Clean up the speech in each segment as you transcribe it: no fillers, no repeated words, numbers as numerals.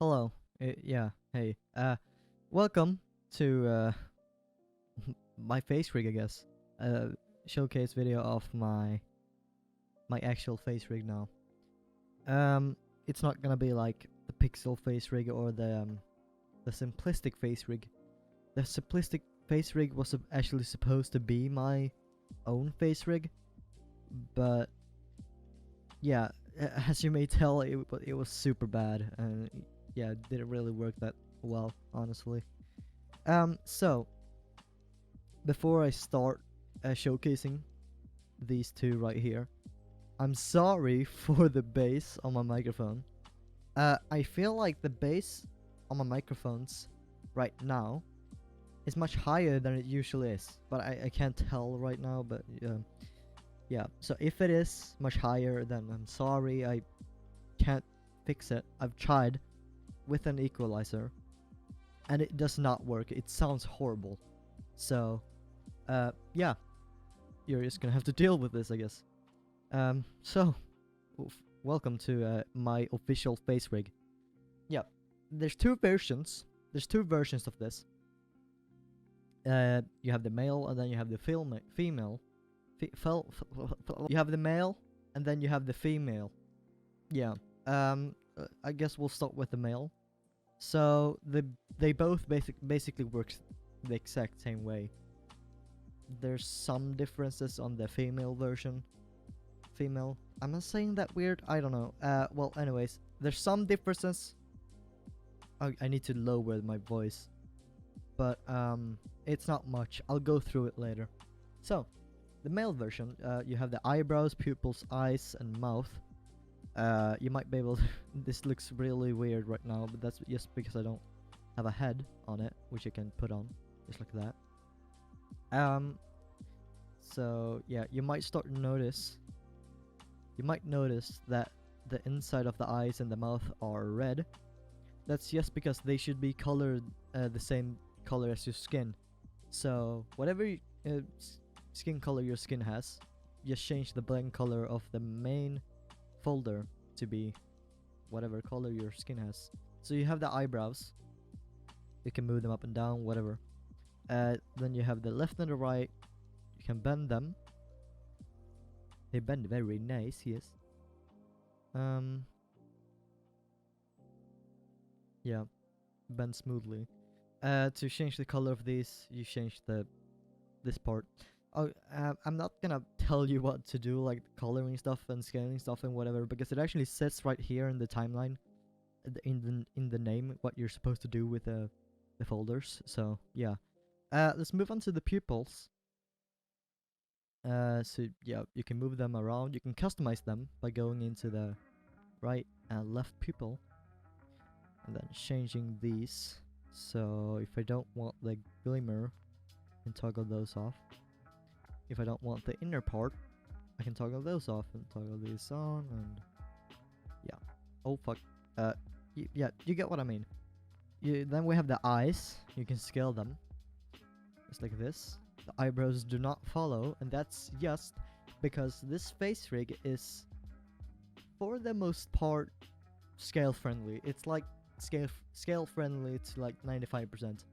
Hello. Yeah. Hey. Welcome to my face rig, I guess. Showcase video of my actual face rig now. It's not gonna be like the pixel face rig or the simplistic face rig. The simplistic face rig was actually supposed to be my own face rig, but yeah, as you may tell, it was super bad, and yeah, it didn't really work that well, honestly. So before I start showcasing these two right here, I'm sorry for the bass on my microphone. I feel like the bass on my microphones right now is much higher than it usually is, but I can't tell right now. But yeah, so if it is much higher, then I'm sorry. I can't fix it. I've tried with an equalizer, and it does not work. It sounds horrible. So yeah, you're just gonna have to deal with this, I guess. So welcome to my official face rig. Yeah, there's two versions. There's two versions of this. You have the male, and then you have the female. You have the male, and then you have the female. Yeah. I guess we'll start with the male. So they both basically work the exact same way. There's some differences on the female version. Am I saying that weird? I don't know. Well, anyways, there's some differences. I need to lower my voice, but it's not much. I'll go through it later. So, the male version, you have the eyebrows, pupils, eyes, and mouth. You might be able to this looks really weird right now, but that's just because I don't have a head on it, which you can put on just like that. So yeah, you might notice that the inside of the eyes and the mouth are red. That's just because they should be colored the same color as your skin. So whatever skin color your skin has, just change the blend color of the main folder to be whatever color your skin has. So you have the eyebrows. You can move them up and down, whatever. Then you have the left and the right. You can bend them. They bend very nice, yes. Yeah, bend smoothly. To change the color of these, you change this part. Oh, I'm not gonna tell you what to do, like coloring stuff and scaling stuff and whatever, because it actually says right here in the timeline, in the name, what you're supposed to do with the folders. So yeah, let's move on to the pupils. So yeah, you can move them around. You can customize them by going into the right and left pupil, and then changing these. So if I don't want the glimmer, I can toggle those off. If I don't want the inner part, I can toggle those off and toggle these on, and yeah. Oh fuck. Yeah, you get what I mean. Then we have the eyes. You can scale them. Just like this. The eyebrows do not follow, and that's just because this face rig is, for the most part, scale friendly. It's like scale friendly to like 95%.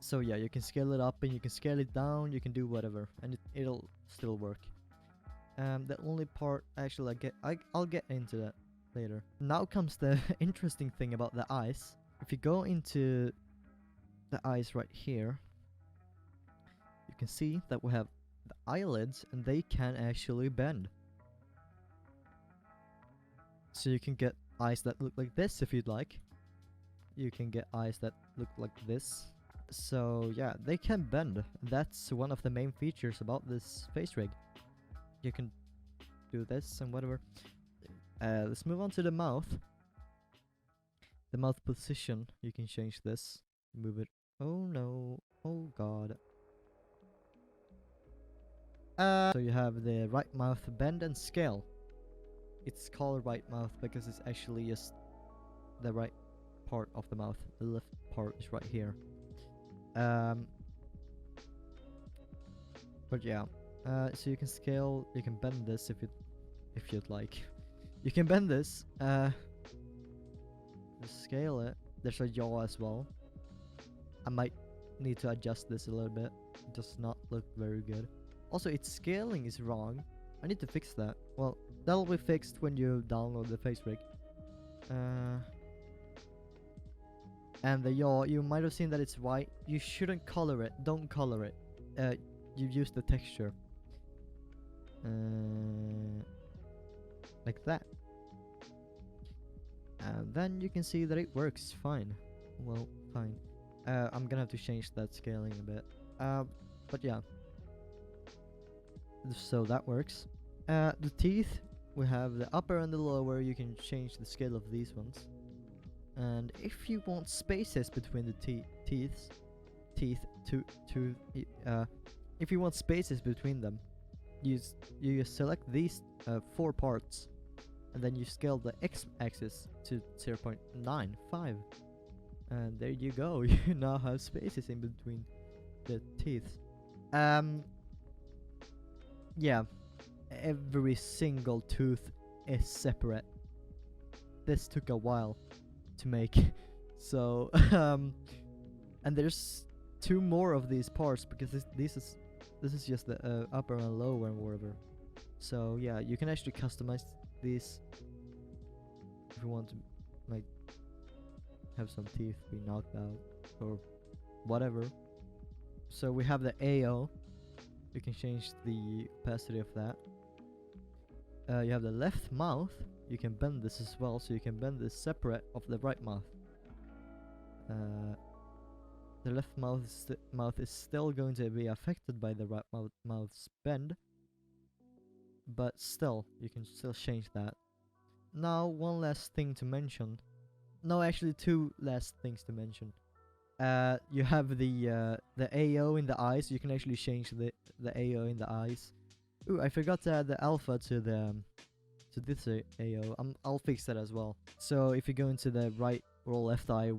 So yeah, you can scale it up and you can scale it down. You can do whatever, and it'll still work. The only part, actually, I'll get into that later. Now comes the interesting thing about the eyes. If you go into the eyes right here, you can see that we have the eyelids, and they can actually bend. So you can get eyes that look like this if you'd like. You can get eyes that look like this. So yeah, they can bend. That's one of the main features about this face rig. You can do this and whatever. Let's move on to the mouth. The mouth position, you can change this. Move it. Oh no. Oh god. So you have the right mouth bend and scale. It's called right mouth because it's actually just the right part of the mouth. The left part is right here. But yeah, so you can scale, you can bend this if you'd like. You can bend this, scale it. There's a yaw as well. I might need to adjust this a little bit. It does not look very good. Also, its scaling is wrong. I need to fix that. Well, that'll be fixed when you download the face rig. And the yaw, you might have seen that it's white. You shouldn't color it. Don't color it. You use the texture. Like that. And then you can see that it works fine. Well, fine. I'm gonna have to change that scaling a bit. But yeah. So that works. The teeth, we have the upper and the lower. You can change the scale of these ones. And if you want spaces between the if you want spaces between them, you select these 4 parts, and then you scale the x-axis to 0.95, and there you go. You now have spaces in between the teeth. Yeah, every single tooth is separate. This took a while to make. So and there's 2 more of these parts, because this is just the upper and lower and whatever. So yeah, you can actually customize these if you want to, like, have some teeth be knocked out or whatever. So we have the AO. You can change the opacity of that. You have the left mouth. You can bend this as well, so you can bend this separate of the right mouth. The left mouth is still going to be affected by the right mouth's bend, but still, you can still change that. Now, one last thing to mention. No, actually 2 last things to mention. You have the AO in the eyes. You can actually change the AO in the eyes. Ooh, I forgot to add the alpha to this AO. I'll fix that as well. So if you go into the right or left eye,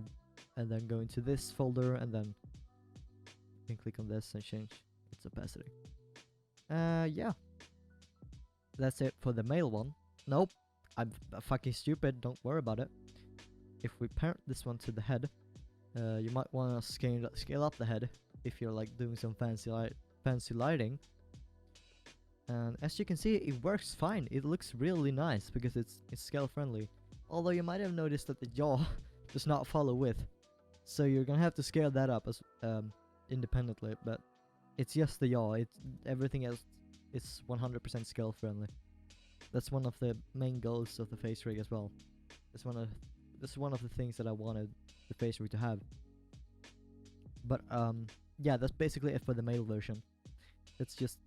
and then go into this folder, and then you can click on this and change its opacity. Yeah. That's it for the male one. Nope, I'm fucking stupid, don't worry about it. If we parent this one to the head, you might want to scale up the head if you're like doing some fancy lighting. And as you can see, it works fine. It looks really nice because it's scale friendly. Although you might have noticed that the jaw does not follow width, so you're gonna have to scale that up as independently. But it's just the yaw. Everything else is 100% scale friendly. That's one of the main goals of the face rig as well. This is one of the things that I wanted the face rig to have. But yeah, that's basically it for the male version. Let's just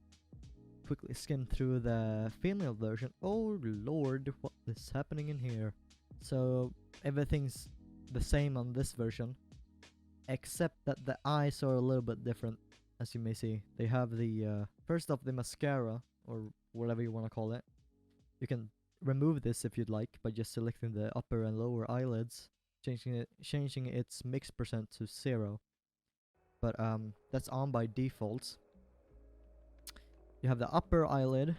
quickly skim through the female version. Oh lord, what is happening in here? So everything's the same on this version, except that the eyes are a little bit different. As you may see, they have the first off, the mascara, or whatever you want to call it. You can remove this if you'd like by just selecting the upper and lower eyelids, changing its mix percent to 0. But that's on by default. You have the upper eyelid,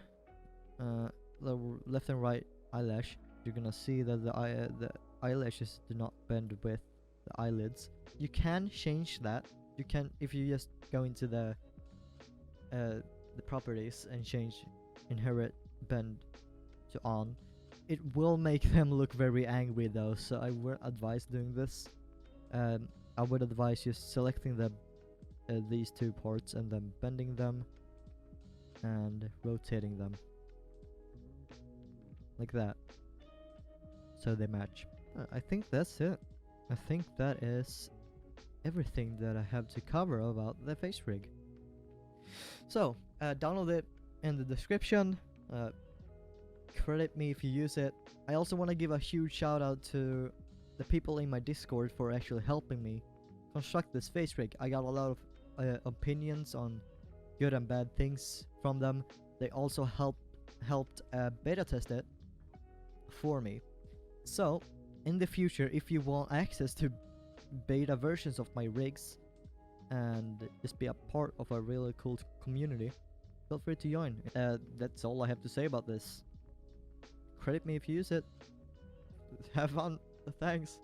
the left and right eyelash. You're gonna see that the eyelashes do not bend with the eyelids. You can change that. You can, if you just go into the properties and change inherit bend to on. It will make them look very angry though, so I wouldn't advise doing this. I would advise just selecting these 2 parts and then bending them and rotating them like that, so they match. I think that's it. I think that is everything that I have to cover about the face rig. So download it in the description. Credit me if you use it. I also want to give a huge shout out to the people in my Discord for actually helping me construct this face rig. I got a lot of opinions on good and bad things from them. They also helped beta test it for me. So in the future, if you want access to beta versions of my rigs and just be a part of a really cool community, feel free to join. That's all I have to say about this. Credit me if you use it. Have fun. Thanks.